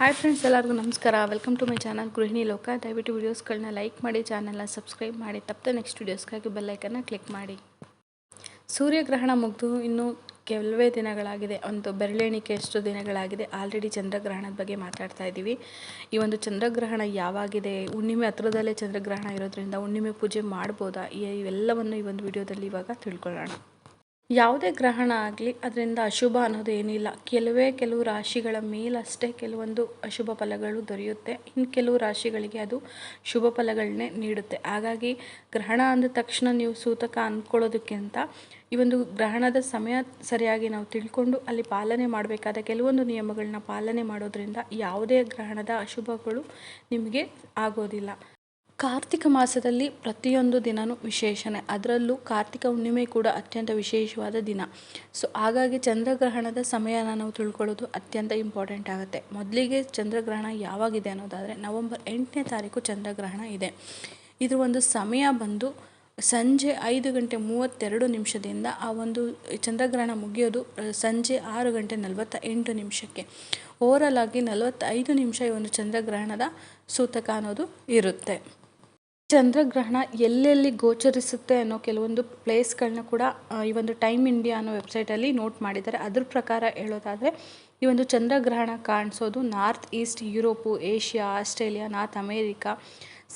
Hi friends, ಎಲ್ಲರಿಗೂ ನಮಸ್ಕಾರ. Welcome to my channel Gruhiniloka. ದಯವಿಟ್ಟು ವೀಡಿಯೋಸ್ಗಳನ್ನ ಲೈಕ್ ಮಾಡಿ, ಚಾನಲ್ನ ಸಬ್ಸ್ಕ್ರೈಬ್ ಮಾಡಿ, ತಪ್ಪದೆ ನೆಕ್ಸ್ಟ್ ವೀಡಿಯೋಸ್ಗಾಗಿ ಬೆಲ್ಲೈಕನ್ನ ಕ್ಲಿಕ್ ಮಾಡಿ. ಸೂರ್ಯಗ್ರಹಣ ಮುಗಿದು ಇನ್ನೂ ಕೆಲವೇ ದಿನಗಳಾಗಿದೆ, ಒಂದು ಬೆರಳೆಣಿಕೆಯಷ್ಟು ದಿನಗಳಾಗಿದೆ. ಆಲ್ರೆಡಿ ಚಂದ್ರಗ್ರಹಣದ ಬಗ್ಗೆ ಮಾತಾಡ್ತಾ ಇದ್ದೀವಿ. ಈ ಒಂದು ಚಂದ್ರಗ್ರಹಣ ಯಾವಾಗಿದೆ, ಹುಣ್ಣಿಮೆ ಹತ್ರದಲ್ಲೇ ಚಂದ್ರಗ್ರಹಣ ಇರೋದ್ರಿಂದ ಹುಣ್ಣಿಮೆ ಪೂಜೆ ಮಾಡ್ಬೋದಾ, ಇವೆಲ್ಲವನ್ನು ಈ ಒಂದು ವಿಡಿಯೋದಲ್ಲಿ ಇವಾಗ ತಿಳ್ಕೊಳ್ಳೋಣ. ಯಾವುದೇ ಗ್ರಹಣ ಆಗಲಿ ಅದರಿಂದ ಅಶುಭ ಅನ್ನೋದು ಏನಿಲ್ಲ. ಕೆಲವು ರಾಶಿಗಳ ಮೇಲಷ್ಟೇ ಕೆಲವೊಂದು ಅಶುಭ ಫಲಗಳು ದೊರೆಯುತ್ತೆ, ಇನ್ನು ಕೆಲವು ರಾಶಿಗಳಿಗೆ ಅದು ಶುಭ ಫಲಗಳನ್ನೇ ನೀಡುತ್ತೆ. ಹಾಗಾಗಿ ಗ್ರಹಣ ಅಂದ ತಕ್ಷಣ ನೀವು ಸೂತಕ ಅಂದ್ಕೊಳ್ಳೋದಕ್ಕಿಂತ ಈ ಒಂದು ಗ್ರಹಣದ ಸಮಯ ಸರಿಯಾಗಿ ನಾವು ತಿಳ್ಕೊಂಡು ಅಲ್ಲಿ ಪಾಲನೆ ಮಾಡಬೇಕಾದ ಕೆಲವೊಂದು ನಿಯಮಗಳನ್ನ ಪಾಲನೆ ಮಾಡೋದ್ರಿಂದ ಯಾವುದೇ ಗ್ರಹಣದ ಅಶುಭಗಳು ನಿಮಗೆ ಆಗೋದಿಲ್ಲ. ಕಾರ್ತಿಕ ಮಾಸದಲ್ಲಿ ಪ್ರತಿಯೊಂದು ದಿನವೂ ವಿಶೇಷನೇ, ಅದರಲ್ಲೂ ಕಾರ್ತಿಕ ಹುಣ್ಣಿಮೆ ಕೂಡ ಅತ್ಯಂತ ವಿಶೇಷವಾದ ದಿನ. ಸೊ ಹಾಗಾಗಿ ಚಂದ್ರಗ್ರಹಣದ ಸಮಯನ ನಾವು ತಿಳ್ಕೊಳ್ಳೋದು ಅತ್ಯಂತ ಇಂಪಾರ್ಟೆಂಟ್ ಆಗುತ್ತೆ. ಮೊದಲಿಗೆ ಚಂದ್ರಗ್ರಹಣ ಯಾವಾಗಿದೆ ಅನ್ನೋದಾದರೆ ನವೆಂಬರ್ 8ನೇ ತಾರೀಕು ಚಂದ್ರಗ್ರಹಣ ಇದೆ. ಇದು ಒಂದು ಸಮಯ ಬಂದು ಸಂಜೆ 5:32 ಆ ಒಂದು ಚಂದ್ರಗ್ರಹಣ ಮುಗಿಯೋದು ಸಂಜೆ 6:48. ಓವರಲ್ ಆಗಿ 45 ನಿಮಿಷ ಈ ಒಂದು ಚಂದ್ರಗ್ರಹಣದ ಸೂತಕ ಅನ್ನೋದು ಇರುತ್ತೆ. ಚಂದ್ರಗ್ರಹಣ ಎಲ್ಲೆಲ್ಲಿ ಗೋಚರಿಸುತ್ತೆ ಅನ್ನೋ ಕೆಲವೊಂದು ಪ್ಲೇಸ್ಗಳನ್ನ ಕೂಡ ಈ ಒಂದು ಟೈಮ್ ಇಂಡಿಯಾ ಅನ್ನೋ ವೆಬ್ಸೈಟಲ್ಲಿ ನೋಟ್ ಮಾಡಿದ್ದಾರೆ. ಅದ್ರ ಪ್ರಕಾರ ಹೇಳೋದಾದರೆ ಈ ಒಂದು ಚಂದ್ರಗ್ರಹಣ ಕಾಣಿಸೋದು north east Europe, Asia, Australia, North America,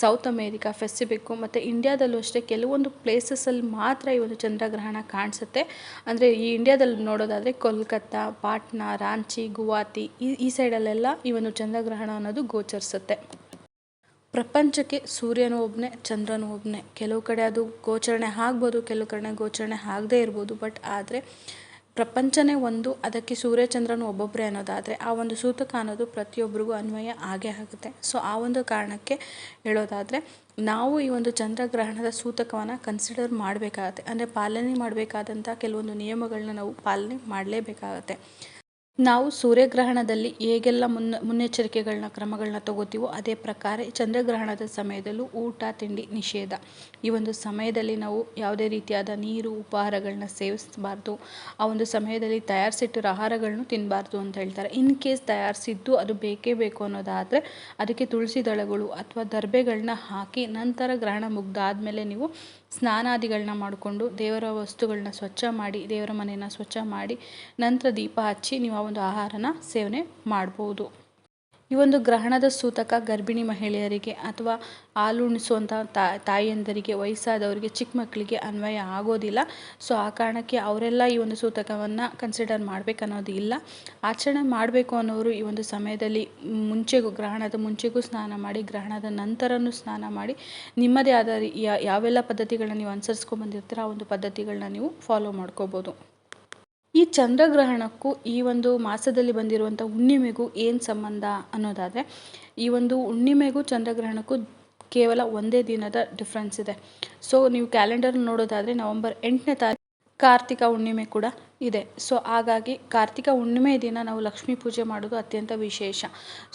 South America, Pacific ಮತ್ತು ಇಂಡಿಯಾದಲ್ಲೂ ಅಷ್ಟೇ ಕೆಲವೊಂದು ಪ್ಲೇಸಸಲ್ಲಿ ಮಾತ್ರ ಈ ಒಂದು ಚಂದ್ರಗ್ರಹಣ ಕಾಣಿಸುತ್ತೆ. ಅಂದರೆ ಈ ಇಂಡಿಯಾದಲ್ಲಿ ನೋಡೋದಾದರೆ ಕೋಲ್ಕತ್ತಾ, ಪಾಟ್ನಾ, ರಾಂಚಿ, ಗುವಾಹತಿ ಈ ಸೈಡಲ್ಲೆಲ್ಲ ಈ ಒಂದು ಚಂದ್ರಗ್ರಹಣ ಅನ್ನೋದು ಗೋಚರಿಸುತ್ತೆ. ಪ್ರಪಂಚಕ್ಕೆ ಸೂರ್ಯನೂ ಒಬ್ಬನೇ, ಚಂದ್ರನೂ ಒಬ್ಬನೇ. ಕೆಲವು ಕಡೆ ಅದು ಗೋಚರಣೆ ಆಗ್ಬೋದು, ಕೆಲವು ಕಡೆ ಗೋಚರಣೆ ಆಗದೇ ಇರ್ಬೋದು. ಬಟ್ ಆದರೆ ಪ್ರಪಂಚನೇ ಒಂದು, ಅದಕ್ಕೆ ಸೂರ್ಯಚಂದ್ರನು ಒಬ್ಬೊಬ್ಬರೇ ಅನ್ನೋದಾದರೆ ಆ ಒಂದು ಸೂತಕ ಅನ್ನೋದು ಪ್ರತಿಯೊಬ್ಬರಿಗೂ ಅನ್ವಯ ಆಗೇ ಆಗುತ್ತೆ. ಸೊ ಆ ಒಂದು ಕಾರಣಕ್ಕೆ ಹೇಳೋದಾದರೆ ನಾವು ಈ ಒಂದು ಚಂದ್ರಗ್ರಹಣದ ಸೂತಕವನ್ನು ಕನ್ಸಿಡರ್ ಮಾಡಬೇಕಾಗತ್ತೆ. ಅಂದರೆ ಪಾಲನೆ ಮಾಡಬೇಕಾದಂಥ ಕೆಲವೊಂದು ನಿಯಮಗಳನ್ನ ನಾವು ಪಾಲನೆ ಮಾಡಲೇಬೇಕಾಗತ್ತೆ. ನಾವು ಸೂರ್ಯಗ್ರಹಣದಲ್ಲಿ ಹೇಗೆಲ್ಲ ಮುನ್ನೆಚ್ಚರಿಕೆಗಳನ್ನ ಕ್ರಮಗಳನ್ನ ತಗೋತೀವೋ ಅದೇ ಪ್ರಕಾರ ಚಂದ್ರಗ್ರಹಣದ ಸಮಯದಲ್ಲೂ ಊಟ ತಿಂಡಿ ನಿಷೇಧ. ಈ ಒಂದು ಸಮಯದಲ್ಲಿ ನಾವು ಯಾವುದೇ ರೀತಿಯಾದ ನೀರು ಉಪಹಾರಗಳನ್ನ ಸೇವಿಸಬಾರ್ದು. ಆ ಒಂದು ಸಮಯದಲ್ಲಿ ತಯಾರಿಸಿಟ್ಟಿರೋ ಆಹಾರಗಳನ್ನು ತಿನ್ನಬಾರ್ದು ಅಂತ ಹೇಳ್ತಾರೆ. ಇನ್ ಕೇಸ್ ತಯಾರಿಸಿದ್ದು ಅದು ಬೇಕೇ ಬೇಕು ಅನ್ನೋದಾದರೆ ಅದಕ್ಕೆ ತುಳಸಿ ದಳಗಳು ಅಥವಾ ದರ್ಬೆಗಳನ್ನ ಹಾಕಿ ನಂತರ ಗ್ರಹಣ ಮುಗ್ದಾದಮೇಲೆ ನೀವು ಸ್ನಾನಾದಿಗಳನ್ನ ಮಾಡಿಕೊಂಡು ದೇವರ ವಸ್ತುಗಳನ್ನ ಸ್ವಚ್ಛ ಮಾಡಿ, ದೇವರ ಮನೆಯನ್ನು ಸ್ವಚ್ಛ ಮಾಡಿ ನಂತರ ದೀಪ ಹಚ್ಚಿ ನೀವು ಆ ಒಂದು ಆಹಾರನ ಸೇವನೆ ಮಾಡ್ಬೋದು. ಈ ಒಂದು ಗ್ರಹಣದ ಸೂತಕ ಗರ್ಭಿಣಿ ಮಹಿಳೆಯರಿಗೆ ಅಥವಾ ಹಾಲು ಉಣಿಸುವಂಥ ತಾಯಿಯಂದರಿಗೆ, ವಯಸ್ಸಾದವರಿಗೆ, ಚಿಕ್ಕ ಮಕ್ಕಳಿಗೆ ಅನ್ವಯ ಆಗೋದಿಲ್ಲ. ಸೊ ಆ ಕಾರಣಕ್ಕೆ ಅವರೆಲ್ಲ ಈ ಒಂದು ಸೂತಕವನ್ನು ಕನ್ಸಿಡರ್ ಮಾಡಬೇಕನ್ನೋದು ಇಲ್ಲ. ಆಚರಣೆ ಮಾಡಬೇಕು ಅನ್ನೋರು ಈ ಒಂದು ಸಮಯದಲ್ಲಿ ಗ್ರಹಣದ ಮುಂಚೆಗೂ ಸ್ನಾನ ಮಾಡಿ, ಗ್ರಹಣದ ನಂತರನೂ ಸ್ನಾನ ಮಾಡಿ ನಿಮ್ಮದೇ ಆದ ಯಾವೆಲ್ಲ ಪದ್ಧತಿಗಳನ್ನ ನೀವು ಅನುಸರಿಸ್ಕೊಂಡು ಬಂದಿರ್ತೀರ ಆ ಒಂದು ಪದ್ಧತಿಗಳನ್ನ ನೀವು ಫಾಲೋ ಮಾಡ್ಕೋಬೋದು. ಈ ಚಂದ್ರಗ್ರಹಣಕ್ಕೂ ಈ ಒಂದು ಮಾಸದಲ್ಲಿ ಬಂದಿರುವಂಥ ಹುಣ್ಣಿಮೆಗೂ ಏನು ಸಂಬಂಧ ಅನ್ನೋದಾದರೆ ಈ ಒಂದು ಹುಣ್ಣಿಮೆಗೂ ಚಂದ್ರಗ್ರಹಣಕ್ಕೂ ಕೇವಲ ಒಂದೇ ದಿನದ ಡಿಫ್ರೆನ್ಸ್ ಇದೆ. ಸೊ ನೀವು ಕ್ಯಾಲೆಂಡರ್ ನೋಡೋದಾದರೆ ನವೆಂಬರ್ 8ನೇ ತಾರೀಕು ಕಾರ್ತಿಕ ಹುಣ್ಣಿಮೆ ಕೂಡ ಇದೆ. ಸೊ ಹಾಗಾಗಿ ಕಾರ್ತಿಕ ಹುಣ್ಣಿಮೆ ದಿನ ನಾವು ಲಕ್ಷ್ಮೀ ಪೂಜೆ ಮಾಡೋದು ಅತ್ಯಂತ ವಿಶೇಷ.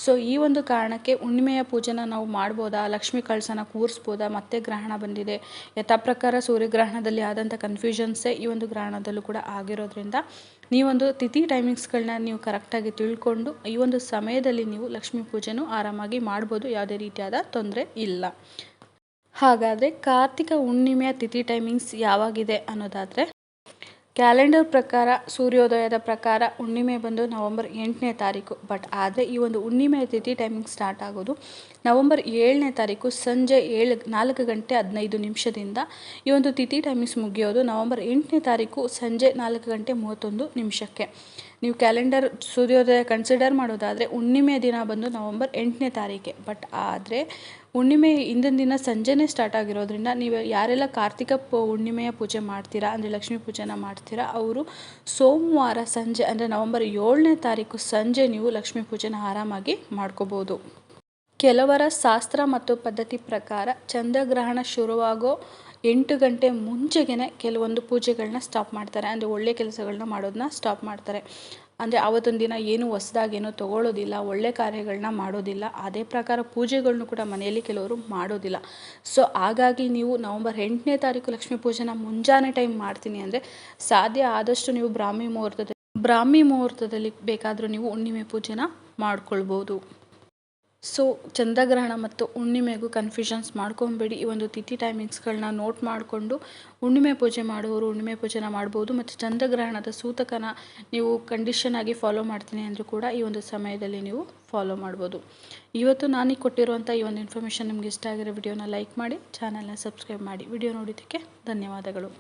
ಸೊ ಈ ಒಂದು ಕಾರಣಕ್ಕೆ ಹುಣ್ಣಿಮೆಯ ಪೂಜೆನ ನಾವು ಮಾಡ್ಬೋದಾ, ಲಕ್ಷ್ಮೀ ಕಳಸನ ಕೂರಿಸ್ಬೋದಾ, ಮತ್ತೆ ಗ್ರಹಣ ಬಂದಿದೆ ಯಥಾ ಪ್ರಕಾರ ಸೂರ್ಯಗ್ರಹಣದಲ್ಲಿ ಆದಂಥ ಕನ್ಫ್ಯೂಷನ್ಸೇ ಈ ಒಂದು ಗ್ರಹಣದಲ್ಲೂ ಕೂಡ ಆಗಿರೋದ್ರಿಂದ ನೀವೊಂದು ತಿಥಿ ಟೈಮಿಂಗ್ಸ್ಗಳನ್ನ ನೀವು ಕರೆಕ್ಟಾಗಿ ತಿಳ್ಕೊಂಡು ಈ ಒಂದು ಸಮಯದಲ್ಲಿ ನೀವು ಲಕ್ಷ್ಮೀ ಪೂಜೆನೂ ಆರಾಮಾಗಿ ಮಾಡ್ಬೋದು, ಯಾವುದೇ ರೀತಿಯಾದ ತೊಂದರೆ ಇಲ್ಲ. ಹಾಗಾದರೆ ಕಾರ್ತಿಕ ಹುಣ್ಣಿಮೆಯ ತಿಥಿ ಟೈಮಿಂಗ್ಸ್ ಯಾವಾಗಿದೆ ಅನ್ನೋದಾದರೆ ಕ್ಯಾಲೆಂಡರ್ ಪ್ರಕಾರ ಸೂರ್ಯೋದಯದ ಪ್ರಕಾರ ಹುಣ್ಣಿಮೆ ಬಂದು ನವೆಂಬರ್ 8ನೇ ತಾರೀಕು. ಬಟ್ ಆದರೆ ಈ ಒಂದು ಹುಣ್ಣಿಮೆಯ ತಿಥಿ ಟೈಮಿಂಗ್ ಸ್ಟಾರ್ಟ್ ಆಗೋದು ನವೆಂಬರ್ 7ನೇ ತಾರೀಕು ಸಂಜೆ 4:15 ಈ ಒಂದು ತಿಥಿ ಟೈಮಿಂಗ್ಸ್ ಮುಗಿಯೋದು ನವೆಂಬರ್ 8ನೇ ತಾರೀಕು ಸಂಜೆ 4:31. ನೀವು ಕ್ಯಾಲೆಂಡರ್ ಸೂರ್ಯೋದಯ ಕನ್ಸಿಡರ್ ಮಾಡೋದಾದರೆ ಹುಣ್ಣಿಮೆ ದಿನ ಬಂದು ನವೆಂಬರ್ 8ನೇ ತಾರೀಕೆ. ಬಟ್ ಆದರೆ ಹುಣ್ಣಿಮೆ ಹಿಂದಿನ ದಿನ ಸಂಜೆನೇ ಸ್ಟಾರ್ಟ್ ಆಗಿರೋದ್ರಿಂದ ನೀವು ಯಾರೆಲ್ಲ ಕಾರ್ತಿಕ ಹುಣ್ಣಿಮೆಯ ಪೂಜೆ ಮಾಡ್ತೀರಾ, ಅಂದರೆ ಲಕ್ಷ್ಮೀ ಪೂಜೆನ ಮಾಡ್ತೀರಾ, ಅವರು ಸೋಮವಾರ ಸಂಜೆ ಅಂದರೆ ನವೆಂಬರ್ 7ನೇ ತಾರೀಕು ಸಂಜೆ ನೀವು ಲಕ್ಷ್ಮೀ ಪೂಜೆನ ಆರಾಮಾಗಿ ಮಾಡ್ಕೋಬೋದು. ಕೆಲವರ ಶಾಸ್ತ್ರ ಮತ್ತು ಪದ್ಧತಿ ಪ್ರಕಾರ ಚಂದ್ರಗ್ರಹಣ ಶುರುವಾಗೋ 8 ಗಂಟೆ ಮುಂಚೆಗೇ ಕೆಲವೊಂದು ಪೂಜೆಗಳನ್ನ ಸ್ಟಾಪ್ ಮಾಡ್ತಾರೆ. ಅಂದರೆ ಒಳ್ಳೆ ಕೆಲಸಗಳನ್ನ ಮಾಡೋದನ್ನ ಸ್ಟಾಪ್ ಮಾಡ್ತಾರೆ. ಅಂದರೆ ಆವತ್ತೊಂದು ದಿನ ಏನು ಹೊಸದಾಗೇನೋ ತೊಗೊಳ್ಳೋದಿಲ್ಲ, ಒಳ್ಳೆ ಕಾರ್ಯಗಳನ್ನ ಮಾಡೋದಿಲ್ಲ. ಅದೇ ಪ್ರಕಾರ ಪೂಜೆಗಳನ್ನೂ ಕೂಡ ಮನೆಯಲ್ಲಿ ಕೆಲವರು ಮಾಡೋದಿಲ್ಲ. ಸೊ ಹಾಗಾಗಿ ನೀವು ನವೆಂಬರ್ 8ನೇ ತಾರೀಕು ಲಕ್ಷ್ಮೀ ಪೂಜೆನ ಮುಂಜಾನೆ ಟೈಮ್ ಮಾಡ್ತೀನಿ ಅಂದರೆ ಸಾಧ್ಯ ಆದಷ್ಟು ನೀವು ಬ್ರಾಹ್ಮಿ ಮುಹೂರ್ತದಲ್ಲಿ ಬೇಕಾದರೂ ನೀವು ಹುಣ್ಣಿಮೆ ಪೂಜೆನ ಮಾಡ್ಕೊಳ್ಬೋದು. ಸೊ ಚಂದ್ರಗ್ರಹಣ ಮತ್ತು ಹುಣ್ಣಿಮೆಗೂ ಕನ್ಫ್ಯೂಷನ್ಸ್ ಮಾಡ್ಕೊಬೇಡಿ. ಈ ಒಂದು ತಿಥಿ ಟೈಮಿಂಗ್ಸ್ಗಳನ್ನ ನೋಟ್ ಮಾಡಿಕೊಂಡು ಹುಣ್ಣಿಮೆ ಪೂಜೆ ಮಾಡುವವರು ಹುಣ್ಣಿಮೆ ಪೂಜೆನ ಮಾಡ್ಬೋದು. ಮತ್ತು ಚಂದ್ರಗ್ರಹಣದ ಸೂತಕನ ನೀವು ಕಂಡೀಷನ್ ಆಗಿ ಫಾಲೋ ಮಾಡ್ತೀನಿ ಅಂದರೂ ಕೂಡ ಈ ಒಂದು ಸಮಯದಲ್ಲಿ ನೀವು ಫಾಲೋ ಮಾಡ್ಬೋದು. ಇವತ್ತು ನಾನು ಕೊಟ್ಟಿರುವಂಥ ಈ ಒಂದು ಇನ್ಫಾರ್ಮೇಷನ್ ನಿಮ್ಗೆ ಇಷ್ಟ ಆಗಿರೋ ವಿಡಿಯೋನ ಲೈಕ್ ಮಾಡಿ, ಚಾನಲ್ನ ಸಬ್ಸ್ಕ್ರೈಬ್ ಮಾಡಿ. ವಿಡಿಯೋ ನೋಡಿದ್ದಕ್ಕೆ ಧನ್ಯವಾದಗಳು.